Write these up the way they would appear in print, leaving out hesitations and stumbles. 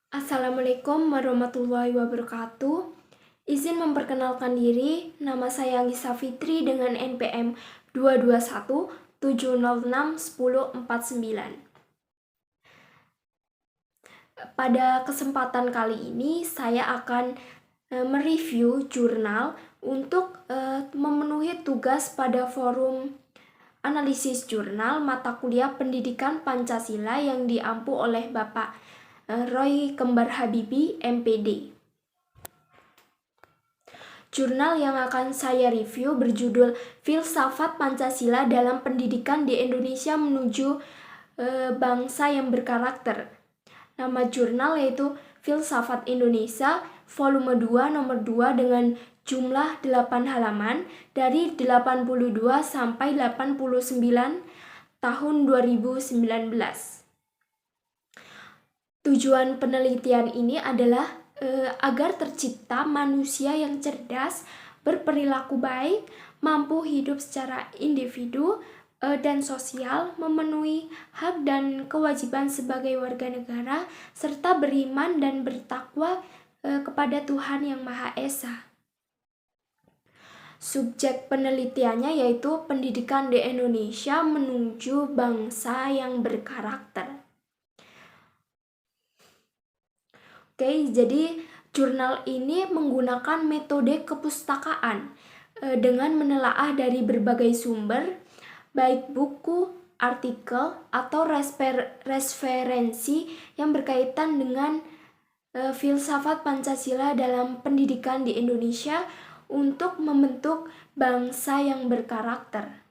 Assalamualaikum warahmatullahi wabarakatuh. Izin memperkenalkan diri, nama saya Lisa Fitri dengan NPM 221 706 1049. Pada kesempatan kali ini saya akan mereview jurnal untuk memenuhi tugas pada forum analisis jurnal mata kuliah Pendidikan Pancasila yang diampu oleh Bapak Roy Kembar Habibi, MPD. Jurnal yang akan saya review berjudul Filsafat Pancasila dalam Pendidikan di Indonesia Menuju Bangsa yang Berkarakter. Nama jurnal yaitu Filsafat Indonesia volume 2 nomor 2 dengan jumlah 8 halaman dari 82 sampai 89 tahun 2019. Tujuan penelitian ini adalah agar tercipta manusia yang cerdas, berperilaku baik, mampu hidup secara individu dan sosial, memenuhi hak dan kewajiban sebagai warga negara, serta beriman dan bertakwa kepada Tuhan Yang Maha Esa. Subjek penelitiannya yaitu pendidikan di Indonesia menuju bangsa yang berkarakter. Oke, jadi jurnal ini menggunakan metode kepustakaan dengan menelaah dari berbagai sumber, baik buku, artikel, atau referensi yang berkaitan dengan filsafat Pancasila dalam pendidikan di Indonesia untuk membentuk bangsa yang berkarakter.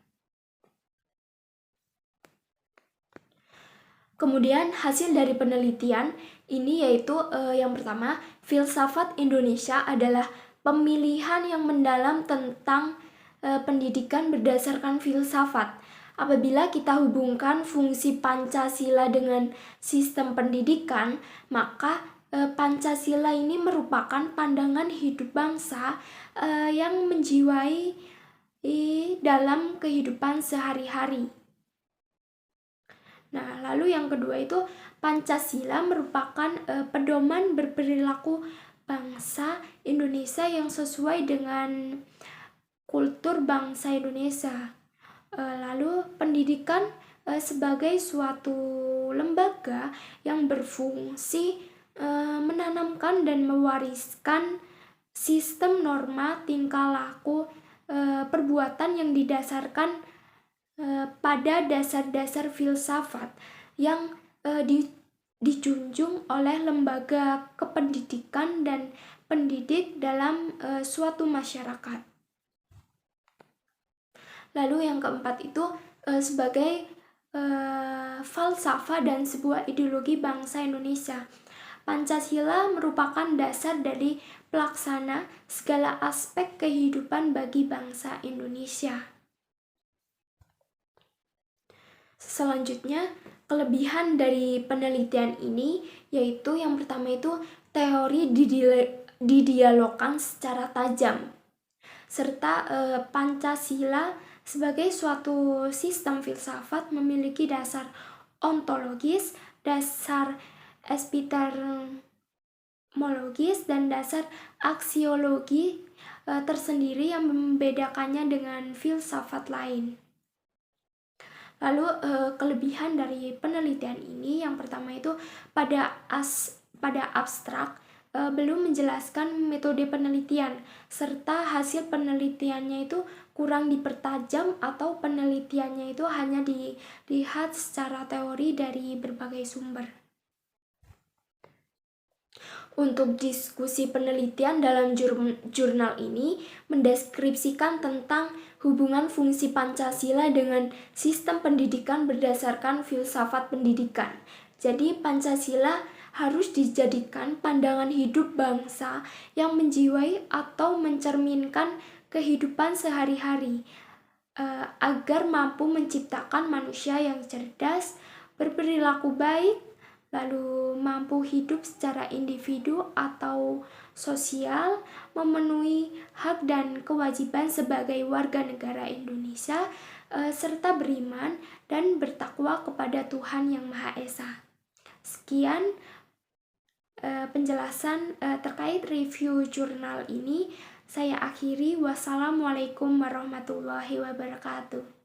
Kemudian hasil dari penelitian ini yaitu yang pertama, filsafat Indonesia adalah pemilihan yang mendalam tentang pendidikan berdasarkan filsafat. Apabila kita hubungkan fungsi Pancasila dengan sistem pendidikan, maka Pancasila ini merupakan pandangan hidup bangsa yang menjiwai dalam kehidupan sehari-hari. Nah, lalu yang kedua itu Pancasila merupakan pedoman berperilaku bangsa Indonesia yang sesuai dengan kultur bangsa Indonesia. Lalu pendidikan sebagai suatu lembaga yang berfungsi menanamkan dan mewariskan sistem norma tingkah laku perbuatan yang didasarkan pada dasar-dasar filsafat yang dijunjung oleh lembaga kependidikan dan pendidik dalam suatu masyarakat. Lalu yang keempat itu sebagai falsafah dan sebuah ideologi bangsa Indonesia. Pancasila merupakan dasar dari pelaksana segala aspek kehidupan bagi bangsa Indonesia. Selanjutnya, kelebihan dari penelitian ini yaitu yang pertama itu teori didialogkan secara tajam, serta Pancasila sebagai suatu sistem filsafat memiliki dasar ontologis, dasar epistemologis, dan dasar aksiologi tersendiri yang membedakannya dengan filsafat lain. Lalu kelebihan dari penelitian ini yang pertama itu pada abstrak belum menjelaskan metode penelitian serta hasil penelitiannya itu kurang dipertajam atau penelitiannya itu hanya dilihat secara teori dari berbagai sumber. Untuk diskusi penelitian dalam jurnal ini mendeskripsikan tentang hubungan fungsi Pancasila dengan sistem pendidikan berdasarkan filsafat pendidikan. Jadi Pancasila harus dijadikan pandangan hidup bangsa yang menjiwai atau mencerminkan kehidupan sehari-hari agar mampu menciptakan manusia yang cerdas, berperilaku baik, lalu mampu hidup secara individu atau sosial, memenuhi hak dan kewajiban sebagai warga negara Indonesia, serta beriman dan bertakwa kepada Tuhan Yang Maha Esa. Sekian penjelasan terkait review jurnal ini saya akhiri. Wassalamualaikum warahmatullahi wabarakatuh.